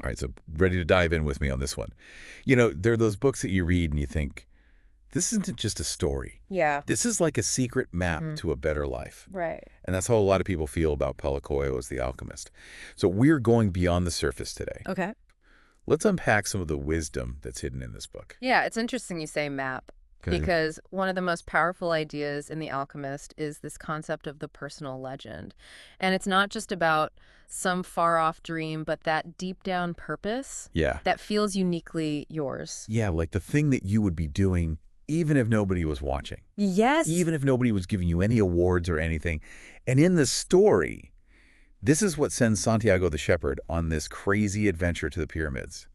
All right, so ready to dive in with me on this one. There are those books that you read and you think, this isn't just a story. Yeah. This is like a secret map Mm. to a better life. Right. And that's how a lot of people feel about Paulo Coelho as The Alchemist. So we're going beyond the surface today. Okay. Let's unpack some of the wisdom that's hidden in this book. Yeah, it's interesting you say map Okay. because one of the most powerful ideas in The Alchemist is this concept of the personal legend. And it's not just about some far-off dream, but that deep down purpose Yeah. that feels uniquely yours. Yeah, like the thing that you would be doing even if nobody was watching. Yes. Even if nobody was giving you any awards or anything. And in the story, this is what sends Santiago the Shepherd on this crazy adventure to the pyramids.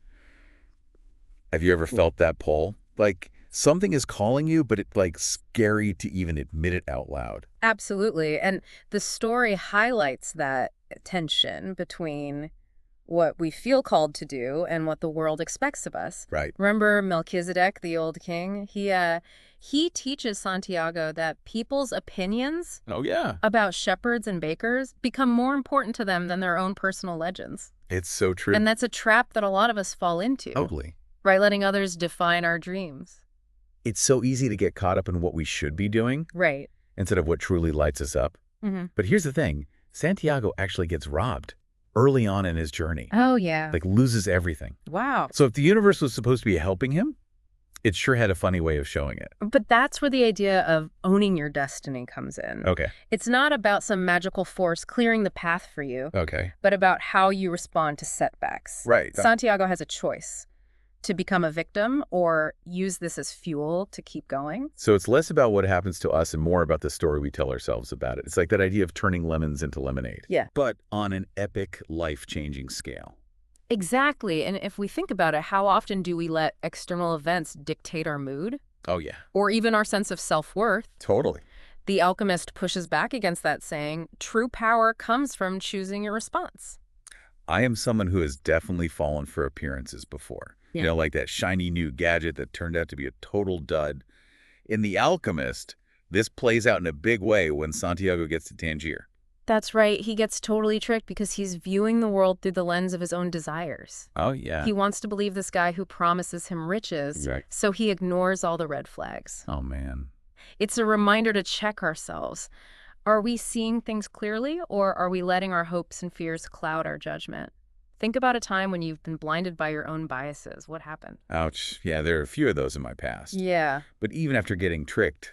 Have you ever felt that pull? Like something is calling you, but it's like scary to even admit it out loud. Absolutely. And the story highlights that tension between what we feel called to do and what the world expects of us. Right. Remember Melchizedek, the old king? He teaches Santiago that people's opinions Oh, yeah. about shepherds and bakers become more important to them than their own personal legends. It's so true. And that's a trap that a lot of us fall into, Totally. right? Letting others define our dreams. It's so easy to get caught up in what we should be doing Right. instead of what truly lights us up. Mm-hmm. But here's the thing. Santiago actually gets robbed early on in his journey. Oh, yeah. Like loses everything. Wow. So if the universe was supposed to be helping him, it sure had a funny way of showing it. But that's where the idea of owning your destiny comes in. Okay. It's not about some magical force clearing the path for you, Okay. but about how you respond to setbacks. Right. Santiago has a choice to become a victim or use this as fuel to keep going. So it's less about what happens to us and more about the story we tell ourselves about it. It's like that idea of turning lemons into lemonade. Yeah. But on an epic, life-changing scale. Exactly. And if we think about it, how often do we let external events dictate our mood Oh, yeah. or even our sense of self-worth? Totally. The Alchemist pushes back against that, saying true power comes from choosing your response. I am someone who has definitely fallen for appearances before. Yeah. Like that shiny new gadget that turned out to be a total dud. In The Alchemist, this plays out in a big way when Santiago gets to Tangier. That's right. He gets totally tricked because he's viewing the world through the lens of his own desires. Oh, yeah. He wants to believe this guy who promises him riches, Right. so he ignores all the red flags. Oh, man. It's a reminder to check ourselves. Are we seeing things clearly, or are we letting our hopes and fears cloud our judgment? Think about a time when you've been blinded by your own biases. What happened? Ouch. Yeah, there are a few of those in my past. Yeah. But even after getting tricked,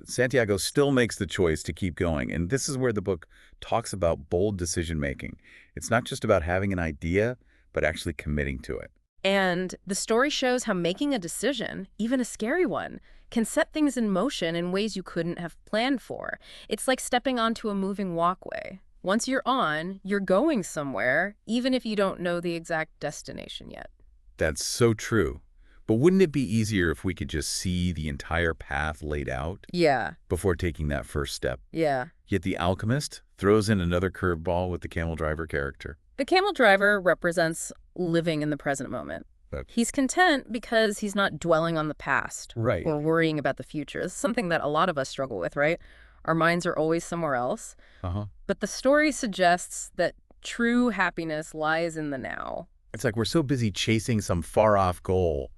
Santiago still makes the choice to keep going. And this is where the book talks about bold decision-making. It's not just about having an idea, but actually committing to it. And the story shows how making a decision, even a scary one, can set things in motion in ways you couldn't have planned for. It's like stepping onto a moving walkway. Once you're on, you're going somewhere, even if you don't know the exact destination yet. That's so true. But wouldn't it be easier if we could just see the entire path laid out Yeah. before taking that first step? Yeah. Yet The Alchemist throws in another curveball with the camel driver character. The camel driver represents living in the present moment. Okay. He's content because he's not dwelling on the past Right. or worrying about the future. It's something that a lot of us struggle with, right? Our minds are always somewhere else. Uh-huh. But the story suggests that true happiness lies in the now. It's like we're so busy chasing some far-off goal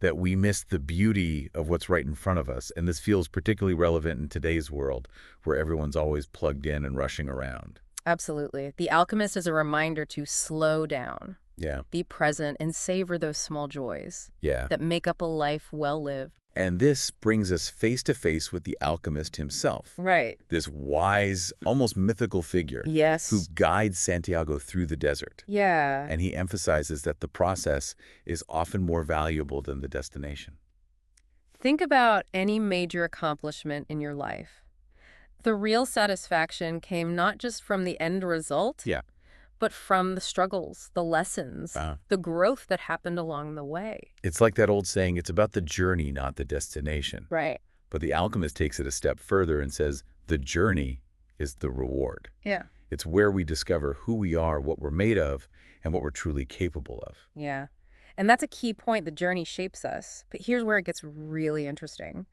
that we miss the beauty of what's right in front of us. And this feels particularly relevant in today's world, where everyone's always plugged in and rushing around. Absolutely. The Alchemist is a reminder to slow down, Yeah. be present, and savor those small joys Yeah. that make up a life well lived. And this brings us face to face with the alchemist himself. Right. This wise, almost mythical figure Yes. who guides Santiago through the desert. Yeah. And he emphasizes that the process is often more valuable than the destination. Think about any major accomplishment in your life. The real satisfaction came not just from the end result, Yeah. but from the struggles, the lessons, the growth that happened along the way. It's like that old saying, it's about the journey, not the destination. Right. But the alchemist takes it a step further and says the journey is the reward. Yeah. It's where we discover who we are, what we're made of, and what we're truly capable of. Yeah. And that's a key point. The journey shapes us. But here's where it gets really interesting.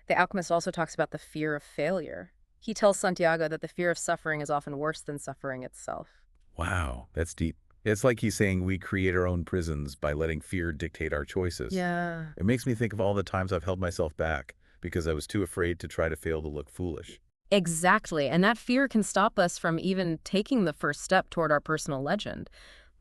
The Alchemist also talks about the fear of failure. He tells Santiago that the fear of suffering is often worse than suffering itself. Wow, that's deep. It's like he's saying we create our own prisons by letting fear dictate our choices. Yeah. It makes me think of all the times I've held myself back because I was too afraid to try to fail to look foolish. Exactly. And that fear can stop us from even taking the first step toward our personal legend.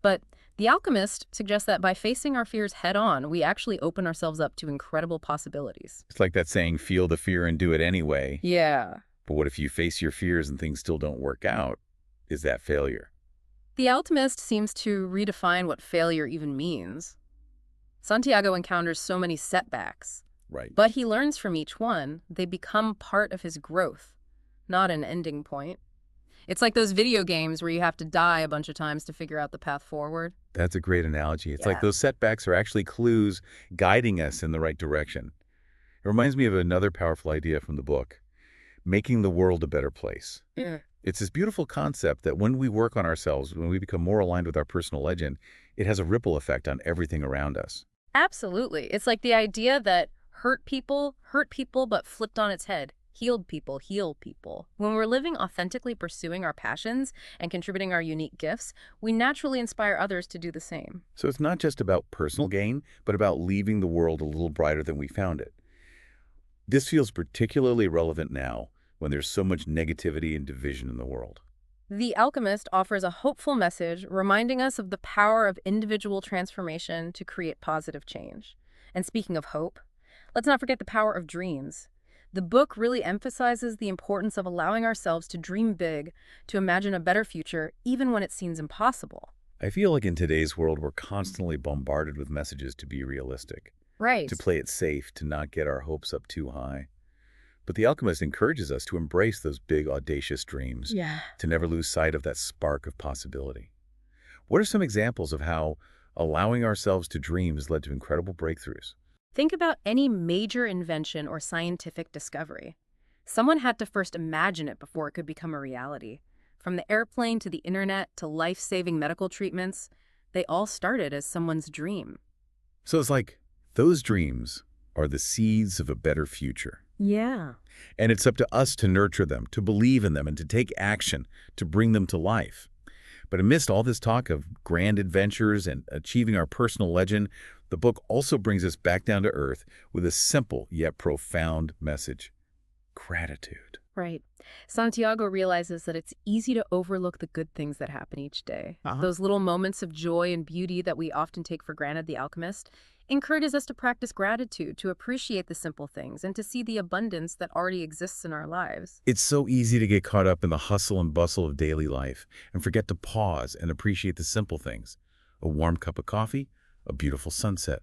But The Alchemist suggests that by facing our fears head on, we actually open ourselves up to incredible possibilities. It's like that saying, feel the fear and do it anyway. Yeah. But what if you face your fears and things still don't work out? Is that failure? The Alchemist seems to redefine what failure even means. Santiago encounters so many setbacks, Right. but he learns from each one. They become part of his growth, not an ending point. It's like those video games where you have to die a bunch of times to figure out the path forward. That's a great analogy. It's like Yeah. those setbacks are actually clues guiding us in the right direction. It reminds me of another powerful idea from the book, making the world a better place. Yeah. It's this beautiful concept that when we work on ourselves, when we become more aligned with our personal legend, it has a ripple effect on everything around us. Absolutely. It's like the idea that hurt people, but flipped on its head. Healed people, heal people. When we're living authentically pursuing our passions and contributing our unique gifts, we naturally inspire others to do the same. So it's not just about personal gain, but about leaving the world a little brighter than we found it. This feels particularly relevant now when there's so much negativity and division in the world. The Alchemist offers a hopeful message reminding us of the power of individual transformation to create positive change. And speaking of hope, let's not forget the power of dreams. The book really emphasizes the importance of allowing ourselves to dream big, to imagine a better future, even when it seems impossible. I feel like in today's world, we're constantly bombarded with messages to be realistic, Right. to play it safe, to not get our hopes up too high. But the Alchemist encourages us to embrace those big, audacious dreams, Yeah. to never lose sight of that spark of possibility. What are some examples of how allowing ourselves to dream has led to incredible breakthroughs? Think about any major invention or scientific discovery. Someone had to first imagine it before it could become a reality. From the airplane to the internet to life-saving medical treatments, they all started as someone's dream. So it's like those dreams are the seeds of a better future. Yeah. And it's up to us to nurture them, to believe in them, and to take action to bring them to life. But amidst all this talk of grand adventures and achieving our personal legend, the book also brings us back down to earth with a simple yet profound message: gratitude. Right. Santiago realizes that it's easy to overlook the good things that happen each day. Those little moments of joy and beauty that we often take for granted, The Alchemist encourages us to practice gratitude, to appreciate the simple things, and to see the abundance that already exists in our lives. It's so easy to get caught up in the hustle and bustle of daily life and forget to pause and appreciate the simple things: a warm cup of coffee, a beautiful sunset,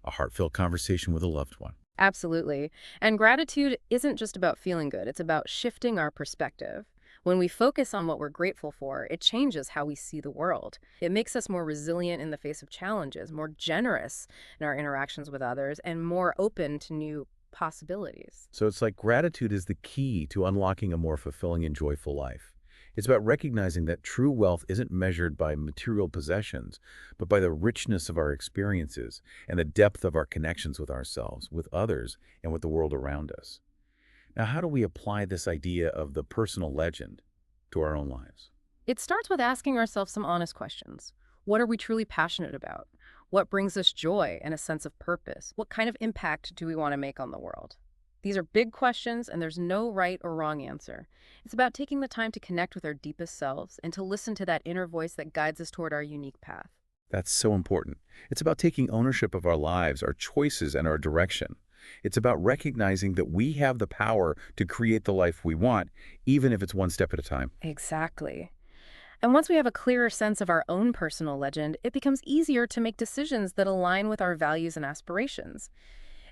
a heartfelt conversation with a loved one. Absolutely. And gratitude isn't just about feeling good, it's about shifting our perspective. When we focus on what we're grateful for, it changes how we see the world. It makes us more resilient in the face of challenges, more generous in our interactions with others, and more open to new possibilities. So it's like gratitude is the key to unlocking a more fulfilling and joyful life. It's about recognizing that true wealth isn't measured by material possessions, but by the richness of our experiences and the depth of our connections with ourselves, with others, and with the world around us. Now, how do we apply this idea of the personal legend to our own lives? It starts with asking ourselves some honest questions. What are we truly passionate about? What brings us joy and a sense of purpose? What kind of impact do we want to make on the world? These are big questions, and there's no right or wrong answer. It's about taking the time to connect with our deepest selves and to listen to that inner voice that guides us toward our unique path. That's so important. It's about taking ownership of our lives, our choices, and our direction. It's about recognizing that we have the power to create the life we want, even if it's one step at a time. Exactly. And once we have a clearer sense of our own personal legend, it becomes easier to make decisions that align with our values and aspirations.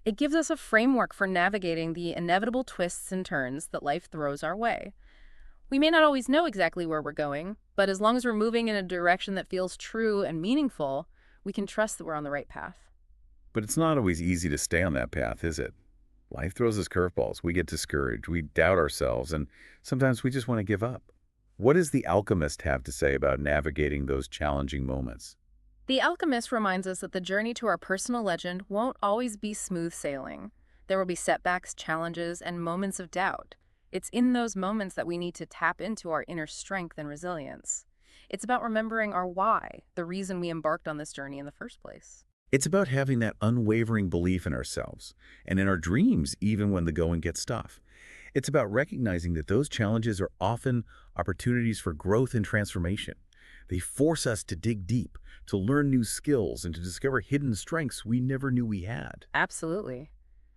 It gives us a framework for navigating the inevitable twists and turns that life throws our way. We may not always know exactly where we're going, but as long as we're moving in a direction that feels true and meaningful, we can trust that we're on the right path. But it's not always easy to stay on that path, is it? Life throws us curveballs. We get discouraged. We doubt ourselves, and sometimes we just want to give up. What does the Alchemist have to say about navigating those challenging moments? The Alchemist reminds us that the journey to our personal legend won't always be smooth sailing. There will be setbacks, challenges, and moments of doubt. It's in those moments that we need to tap into our inner strength and resilience. It's about remembering our why, the reason we embarked on this journey in the first place. It's about having that unwavering belief in ourselves and in our dreams even when the going gets tough. It's about recognizing that those challenges are often opportunities for growth and transformation. They force us to dig deep, to learn new skills, and to discover hidden strengths we never knew we had. Absolutely.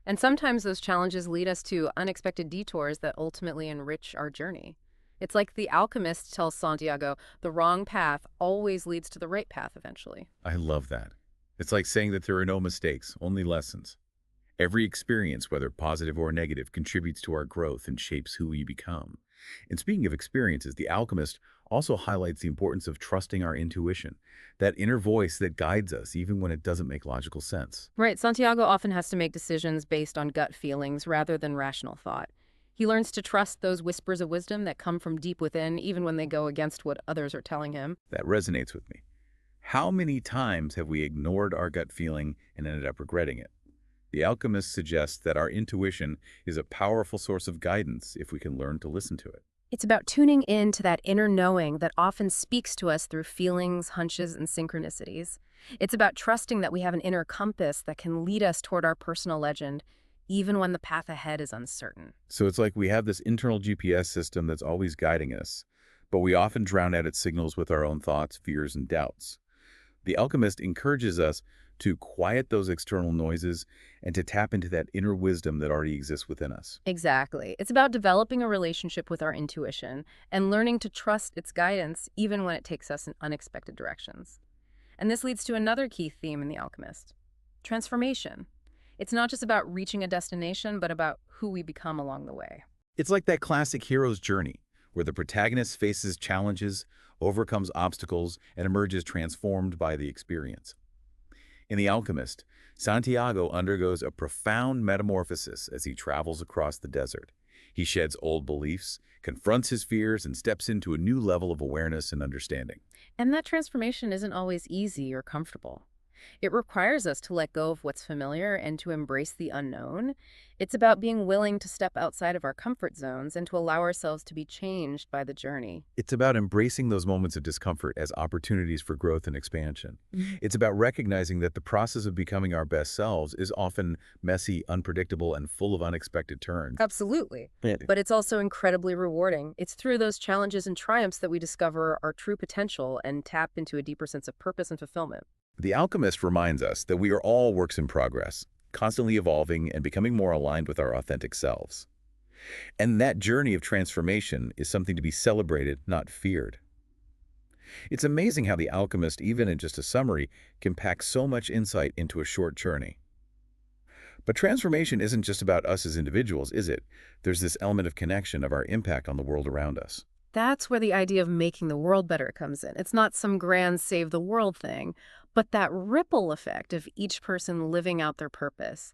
And sometimes those challenges lead us to unexpected detours that ultimately enrich our journey. It's like the alchemist tells Santiago, the wrong path always leads to the right path eventually. I love that. It's like saying that there are no mistakes, only lessons. Every experience, whether positive or negative, contributes to our growth and shapes who we become. And speaking of experiences, The Alchemist also highlights the importance of trusting our intuition, that inner voice that guides us even when it doesn't make logical sense. Right, Santiago often has to make decisions based on gut feelings rather than rational thought. He learns to trust those whispers of wisdom that come from deep within, even when they go against what others are telling him. That resonates with me. How many times have we ignored our gut feeling and ended up regretting it? The Alchemist suggests that our intuition is a powerful source of guidance if we can learn to listen to it. It's about tuning in to that inner knowing that often speaks to us through feelings, hunches, and synchronicities. It's about trusting that we have an inner compass that can lead us toward our personal legend, even when the path ahead is uncertain. So it's like we have this internal GPS system that's always guiding us, but we often drown out its signals with our own thoughts, fears, and doubts. The Alchemist encourages us to quiet those external noises and to tap into that inner wisdom that already exists within us. Exactly. It's about developing a relationship with our intuition and learning to trust its guidance even when it takes us in unexpected directions. And this leads to another key theme in The Alchemist: transformation. It's not just about reaching a destination, but about who we become along the way. It's like that classic hero's journey, where the protagonist faces challenges, overcomes obstacles, and emerges transformed by the experience. In The Alchemist, Santiago undergoes a profound metamorphosis as he travels across the desert. He sheds old beliefs, confronts his fears, and steps into a new level of awareness and understanding. And that transformation isn't always easy or comfortable. It requires us to let go of what's familiar and to embrace the unknown. It's about being willing to step outside of our comfort zones and to allow ourselves to be changed by the journey. It's about embracing those moments of discomfort as opportunities for growth and expansion. Mhm. It's about recognizing that the process of becoming our best selves is often messy, unpredictable, and full of unexpected turns. Absolutely. Yeah. But it's also incredibly rewarding. It's through those challenges and triumphs that we discover our true potential and tap into a deeper sense of purpose and fulfillment. The Alchemist reminds us that we are all works in progress, constantly evolving and becoming more aligned with our authentic selves. And that journey of transformation is something to be celebrated, not feared. It's amazing how The Alchemist, even in just a summary, can pack so much insight into a short journey. But transformation isn't just about us as individuals, is it? There's this element of connection of our impact on the world around us. That's where the idea of making the world better comes in. It's not some grand save the world thing, but that ripple effect of each person living out their purpose.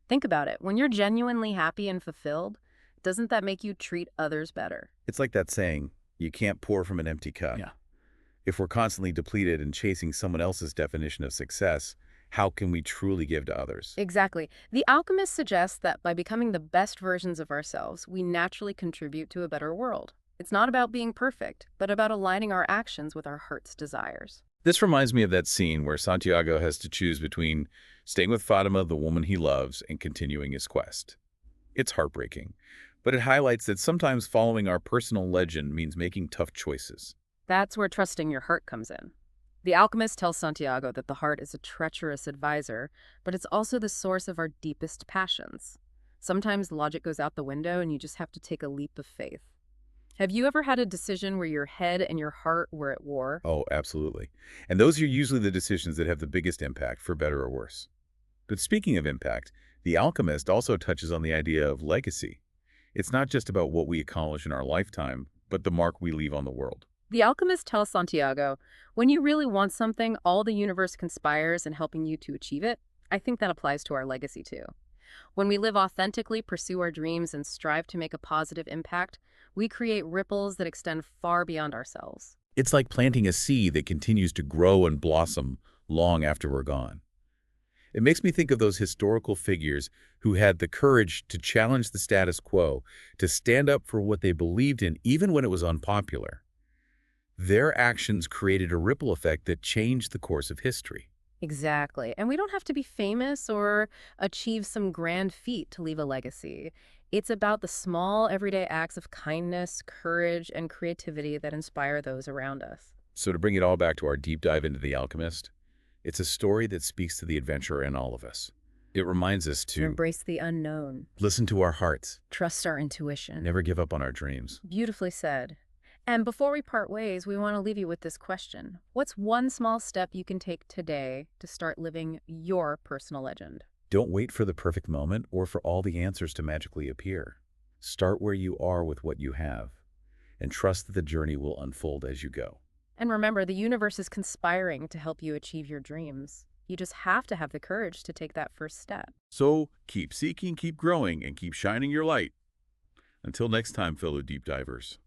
Think about it. When you're genuinely happy and fulfilled, doesn't that make you treat others better? It's like that saying, you can't pour from an empty cup. Yeah. If we're constantly depleted and chasing someone else's definition of success, how can we truly give to others? Exactly. The Alchemist suggests that by becoming the best versions of ourselves, we naturally contribute to a better world. It's not about being perfect, but about aligning our actions with our heart's desires. This reminds me of that scene where Santiago has to choose between staying with Fatima, the woman he loves, and continuing his quest. It's heartbreaking, but it highlights that sometimes following our personal legend means making tough choices. That's where trusting your heart comes in. The Alchemist tells Santiago that the heart is a treacherous advisor, but it's also the source of our deepest passions. Sometimes logic goes out the window and you just have to take a leap of faith. Have you ever had a decision where your head and your heart were at war? Oh, absolutely. And those are usually the decisions that have the biggest impact, for better or worse. But speaking of impact, The Alchemist also touches on the idea of legacy. It's not just about what we accomplish in our lifetime, but the mark we leave on the world. The Alchemist tells Santiago, when you really want something, all the universe conspires in helping you to achieve it. I think that applies to our legacy too. When we live authentically, pursue our dreams, and strive to make a positive impact, we create ripples that extend far beyond ourselves. It's like planting a seed that continues to grow and blossom long after we're gone. It makes me think of those historical figures who had the courage to challenge the status quo, to stand up for what they believed in even when it was unpopular. Their actions created a ripple effect that changed the course of history. Exactly. And we don't have to be famous or achieve some grand feat to leave a legacy. It's about the small, everyday acts of kindness, courage, and creativity that inspire those around us. So to bring it all back to our deep dive into The Alchemist, it's a story that speaks to the adventurer in all of us. It reminds us To to embrace the unknown, listen to our hearts, trust our intuition. never give up on our dreams. Beautifully said. And before we part ways, we want to leave you with this question. What's one small step you can take today to start living your personal legend? Don't wait for the perfect moment or for all the answers to magically appear. Start where you are with what you have, and trust that the journey will unfold as you go. And remember, the universe is conspiring to help you achieve your dreams. You just have to have the courage to take that first step. So keep seeking, keep growing, and keep shining your light. Until next time, fellow deep divers.